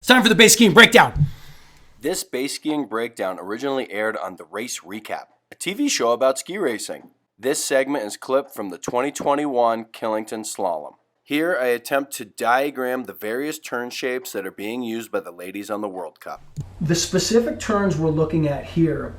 time for the base skiing breakdown. This base skiing breakdown originally aired on The Race Recap, a TV show about ski racing. This segment is clipped from the 2021 Killington Slalom. Here I attempt to diagram the various turn shapes that are being used by the ladies on the World Cup. The specific turns we're looking at here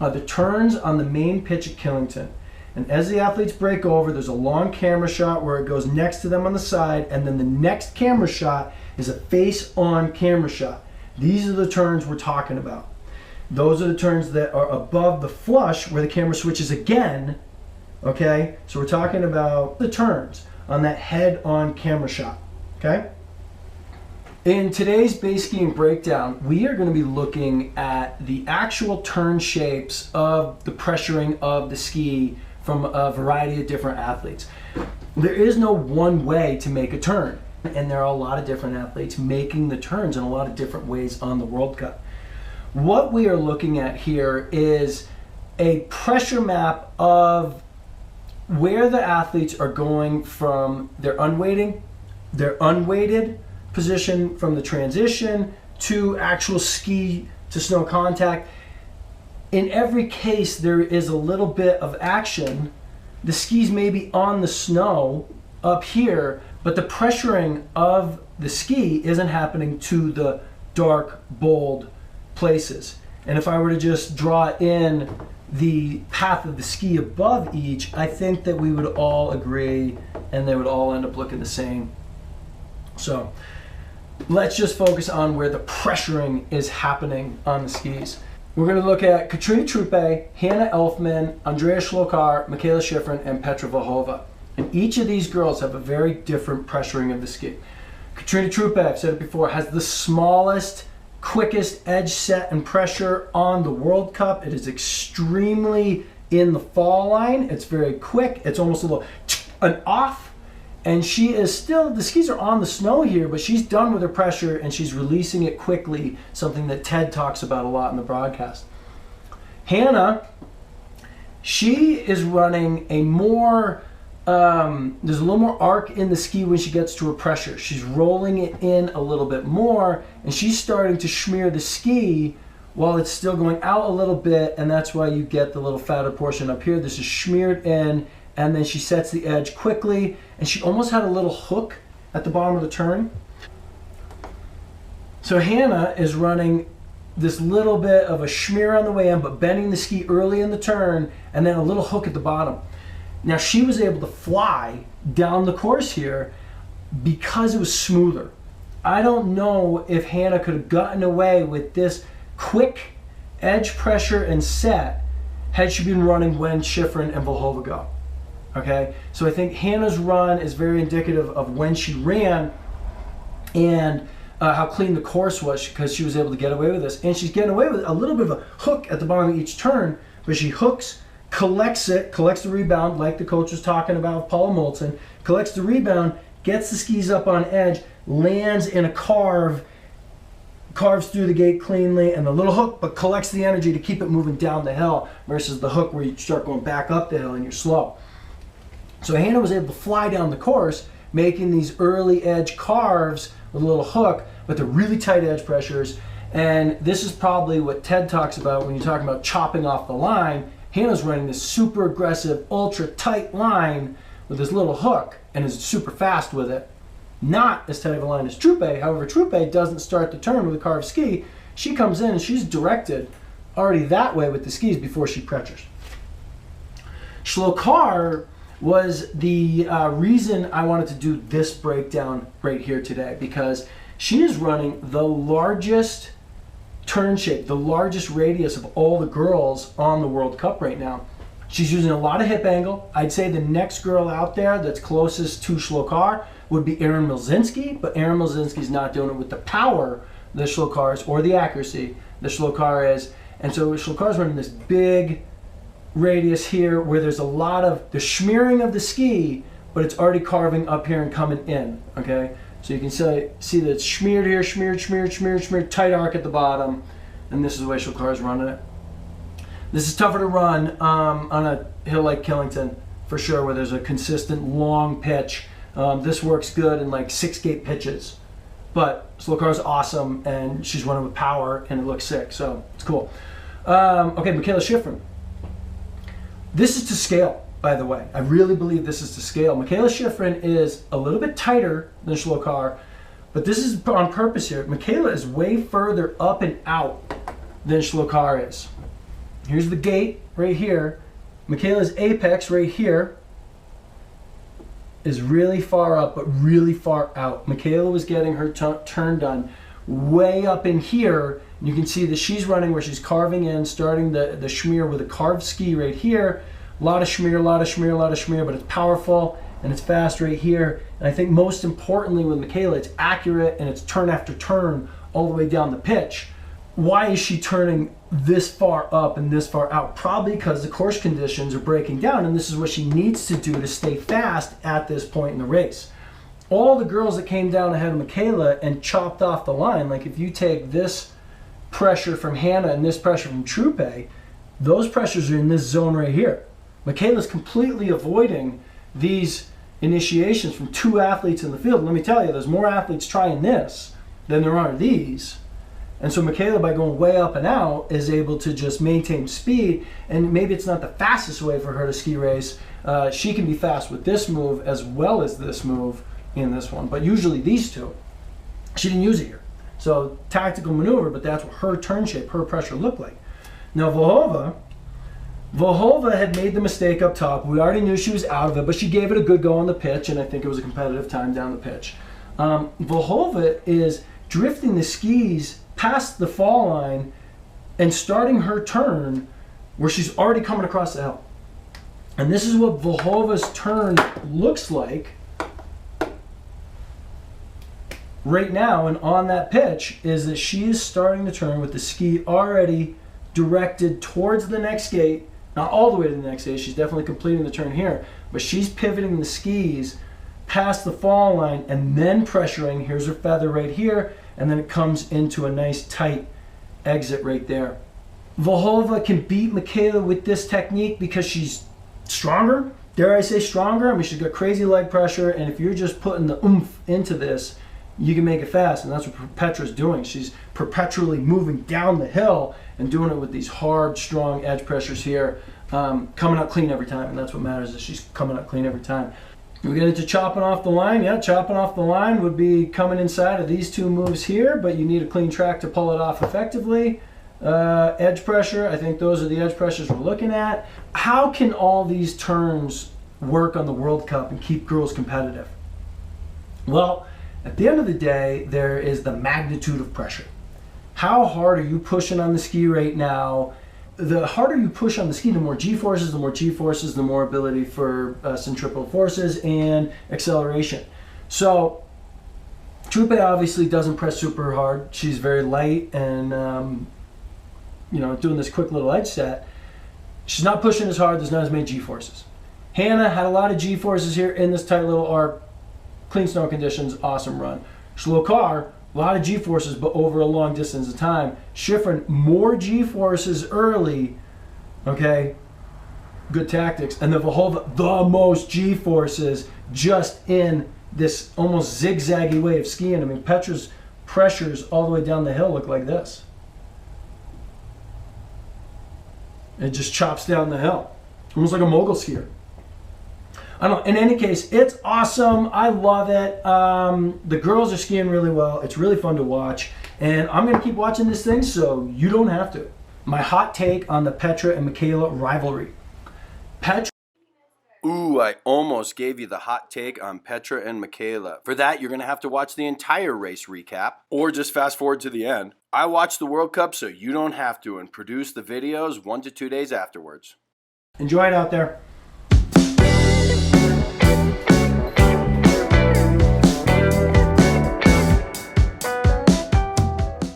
are the turns on the main pitch at Killington. And as the athletes break over, there's a long camera shot where it goes next to them on the side, and then the next camera shot is a face-on camera shot. These are the turns we're talking about. Those are the turns that are above the flush where the camera switches again. Okay, so we're talking about the turns on that head-on camera shot. Okay. In today's base skiing breakdown, we are going to be looking at the actual turn shapes of the pressuring of the ski from a variety of different athletes. There is no one way to make a turn, and there are a lot of different athletes making the turns in a lot of different ways on the World Cup. What we are looking at here is a pressure map of where the athletes are going from their unweighted position, from the transition to actual ski to snow contact. In every case, there is a little bit of action. The skis may be on the snow up here, but the pressuring of the ski isn't happening to the dark, bold places. And if I were to just draw in the path of the ski above each, I think that we would all agree and they would all end up looking the same. So let's just focus on where the pressuring is happening on the skis. We're going to look at Katherina Truppe, Hannah Elfman, Adrea Slokar, Michaela Schifrin, and Petra Vlhova. And each of these girls have a very different pressuring of the ski. Katherina Truppe, I've said it before, has the smallest, quickest edge set and pressure on the World Cup. It is extremely in the fall line. It's very quick. It's almost a little an off. And she is still, the skis are on the snow here, but she's done with her pressure and she's releasing it quickly, something that Ted talks about a lot in the broadcast. Hannah, she is running a more, there's a little more arc in the ski when she gets to her pressure. She's rolling it in a little bit more, and she's starting to smear the ski while it's still going out a little bit, and that's why you get the little fatter portion up here. This is smeared in, and then she sets the edge quickly, and she almost had a little hook at the bottom of the turn. So Hannah is running this little bit of a smear on the way in, but bending the ski early in the turn, and then a little hook at the bottom. Now she was able to fly down the course here because it was smoother. I don't know if Hannah could have gotten away with this quick edge pressure and set had she been running when Shiffrin and Vlhova go. Okay, so I think Hannah's run is very indicative of when she ran and how clean the course was, because she was able to get away with this. And she's getting away with a little bit of a hook at the bottom of each turn, but she hooks, collects the rebound, like the coach was talking about, Paula Moulton, collects the rebound, gets the skis up on edge, lands in a carves through the gate cleanly, and the little hook, but collects the energy to keep it moving down the hill versus the hook where you start going back up the hill and you're slow. So Hannah was able to fly down the course, making these early edge carves with a little hook, but they're really tight edge pressures. And this is probably what Ted talks about when you're talking about chopping off the line. Hannah's running this super aggressive, ultra tight line with this little hook and is super fast with it. Not as tight of a line as Truppe. However, Truppe doesn't start the turn with a carved ski. She comes in and she's directed already that way with the skis before she pressures. Slokar was the reason I wanted to do this breakdown right here today, because she is running the largest turn shape, the largest radius of all the girls on the World Cup right now. She's using a lot of hip angle. I'd say the next girl out there that's closest to Slokar would be Erin Milzinski, but Erin Milzinski's not doing it with the power the Slokar is, or the accuracy the Slokar is. And so Slokar's running this big radius here where there's a lot of the smearing of the ski, but it's already carving up here and coming in, okay? So you can see that it's smeared here, smeared, tight arc at the bottom, and this is the way Slokar is running it. This is tougher to run on a hill like Killington, for sure, where there's a consistent long pitch. This works good in like 6-gate pitches. but Slokar's awesome, and she's running with power, and it looks sick, so it's cool. Okay, Michaela Schifrin. This is to scale, by the way. I really believe this is to scale. Michaela Schifrin is a little bit tighter than Slokar, but this is on purpose here. Mikaela is way further up and out than Slokar is. Here's the gate right here. Mikaela's apex right here is really far up, but really far out. Mikaela was getting her turn done way up in here. You can see that she's running where she's carving in, starting the schmear with a carved ski right here. A lot of schmear, a lot of schmear, a lot of schmear, but it's powerful and it's fast right here. And I think most importantly with Mikaela, it's accurate and it's turn after turn all the way down the pitch. Why is she turning this far up and this far out? Probably because the course conditions are breaking down, and this is what she needs to do to stay fast at this point in the race. All the girls that came down ahead of Mikaela and chopped off the line, like if you take this pressure from Hannah and this pressure from Truppe, those pressures are in this zone right here. Mikaela's completely avoiding these initiations from two athletes in the field. And let me tell you, there's more athletes trying this than there are these. And so Mikaela, by going way up and out, is able to just maintain speed. And maybe it's not the fastest way for her to ski race. She can be fast with this move as well as this move in this one. But usually these two, she didn't use it here. So tactical maneuver, but that's what her turn shape, her pressure looked like. Now Vlhova had made the mistake up top. We already knew she was out of it, but she gave it a good go on the pitch, and I think it was a competitive time down the pitch. Vlhova is drifting the skis past the fall line and starting her turn where she's already coming across the hill. And this is what Vlhova's turn looks like right now, and on that pitch is that she is starting the turn with the ski already directed towards the next gate. Not all the way to the next gate, she's definitely completing the turn here, but she's pivoting the skis past the fall line and then pressuring. Here's her feather right here, and then it comes into a nice tight exit right there. Vlhova can beat Mikaela with this technique because she's stronger. Dare I say stronger? I mean, she's got crazy leg pressure, and if you're just putting the oomph into this, you can make it fast, and that's what Petra's doing. She's perpetually moving down the hill and doing it with these hard, strong edge pressures here, coming out clean every time, and that's what matters, is she's coming out clean every time. We get into chopping off the line. Yeah, chopping off the line would be coming inside of these two moves here, but you need a clean track to pull it off effectively. Edge pressure, I think those are the edge pressures we're looking at. How can all these turns work on the World Cup and keep girls competitive? Well, at the end of the day, there is the magnitude of pressure. How hard are you pushing on the ski right now? The harder you push on the ski, the more G-forces, the more ability for centripetal forces and acceleration. So Truppe obviously doesn't press super hard. She's very light and doing this quick little edge set. She's not pushing as hard. There's not as many G-forces. Hannah had a lot of G-forces here in this tight little arc. Clean snow conditions, awesome run. Slokar, a lot of G-forces, but over a long distance of time. Shiffrin, more G-forces early, okay, good tactics. And then Vlhova, the most G-forces just in this almost zigzaggy way of skiing. I mean, Petra's pressures all the way down the hill look like this. It just chops down the hill, almost like a mogul skier. I don't know. In any case, it's awesome. I love it. The girls are skiing really well. It's really fun to watch. And I'm going to keep watching this thing so you don't have to. My hot take on the Petra and Mikaela rivalry. Petra. Ooh, I almost gave you the hot take on Petra and Mikaela. For that, you're going to have to watch the entire race recap or just fast forward to the end. I watched the World Cup so you don't have to and produce the videos 1 to 2 days afterwards. Enjoy it out there.